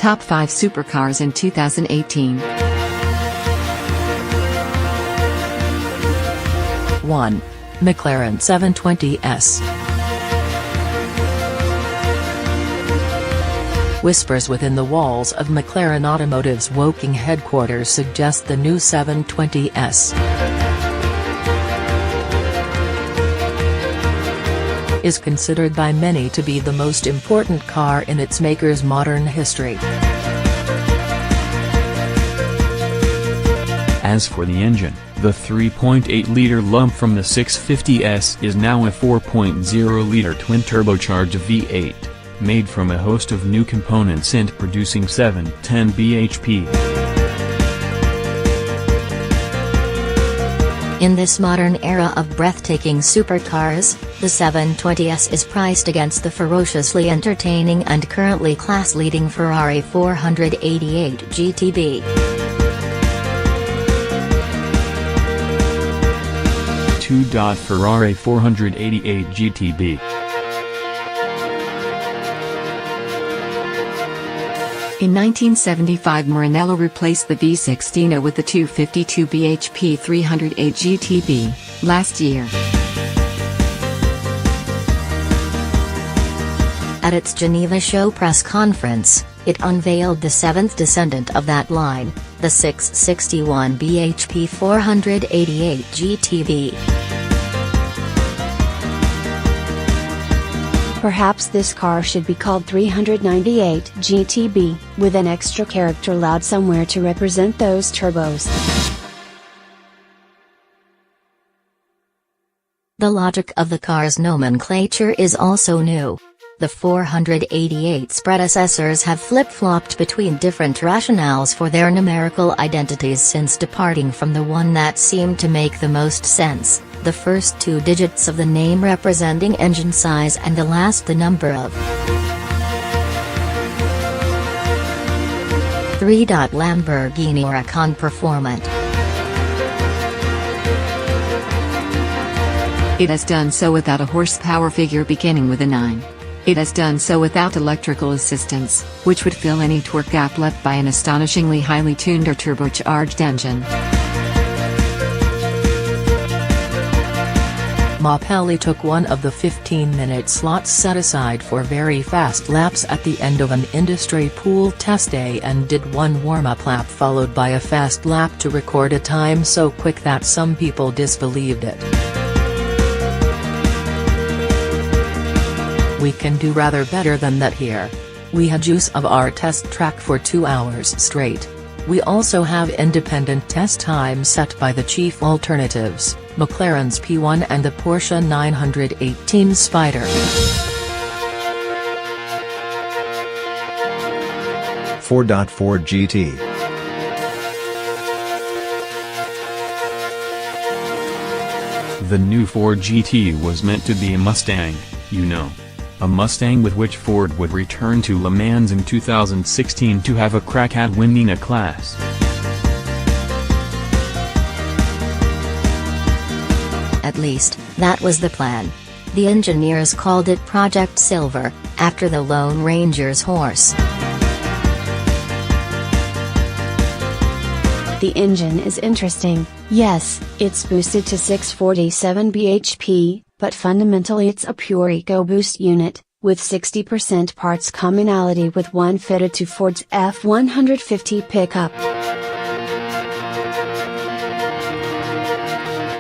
Top 5 Supercars in 2018. 1. McLaren 720S. Whispers within the walls of McLaren Automotive's Woking headquarters suggest the new 720S is considered by many to be the most important car in its maker's modern history. As for the engine, the 3.8-liter lump from the 650S is now a 4.0-liter twin-turbocharged V8, made from a host of new components and producing 710 bhp. In this modern era of breathtaking supercars, the 720S is priced against the ferociously entertaining and currently class-leading Ferrari 488 GTB. 2. Ferrari 488 GTB. In 1975, Maranello replaced the V16 with the 252 bhp 308 GTB, last year. At its Geneva show press conference, it unveiled the seventh descendant of that line, the 661 bhp 488 GTB. Perhaps this car should be called 398 GTB, with an extra character loud somewhere to represent those turbos. The logic of the car's nomenclature is also new. The 488's predecessors have flip-flopped between different rationales for their numerical identities since departing from the one that seemed to make the most sense, the first two digits of the name representing engine size and the last the number of 3. Lamborghini Huracan Performant. It has done so without a horsepower figure beginning with a 9. It has done so without electrical assistance, which would fill any torque gap left by an astonishingly highly tuned or turbocharged engine. Mapelli took one of the 15-minute slots set aside for very fast laps at the end of an industry pool test day and did one warm-up lap followed by a fast lap to record a time so quick that some people disbelieved it. We can do rather better than that here. We had use of our test track for 2 hours straight. We also have independent test time set by the chief alternatives, McLaren's P1 and the Porsche 918 Spider. 4.4 GT. The new Ford GT was meant to be a Mustang, you know. A Mustang with which Ford would return to Le Mans in 2016 to have a crack at winning a class. At least, that was the plan. The engineers called it Project Silver, after the Lone Ranger's horse. The engine is interesting, yes, it's boosted to 647 bhp, but fundamentally it's a pure EcoBoost unit, with 60% parts commonality with one fitted to Ford's F-150 pickup.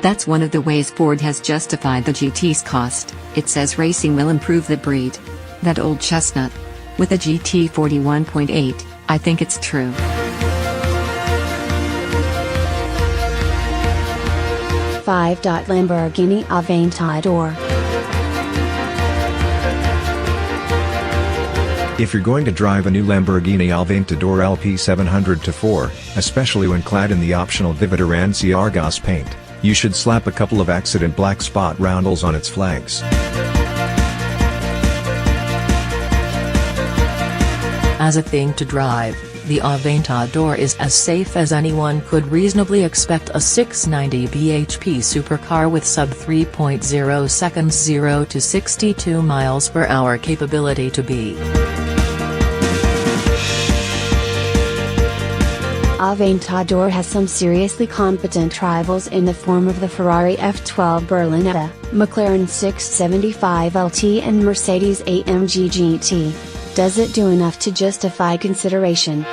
That's one of the ways Ford has justified the GT's cost. It says racing will improve the breed. That old chestnut. With a GT 41.8, I think it's true. 5. Lamborghini Aventador. If you're going to drive a new Lamborghini Aventador LP700-4, especially when clad in the optional Vivid Arancia Argos paint, you should slap a couple of accident black spot roundels on its flags. As a thing to drive, the Aventador is as safe as anyone could reasonably expect a 690 bhp supercar with sub 3.0 seconds 0 to 62 miles per hour capability to be. Aventador has some seriously competent rivals in the form of the Ferrari F12 Berlinetta, McLaren 675 LT and Mercedes AMG GT. Does it do enough to justify consideration?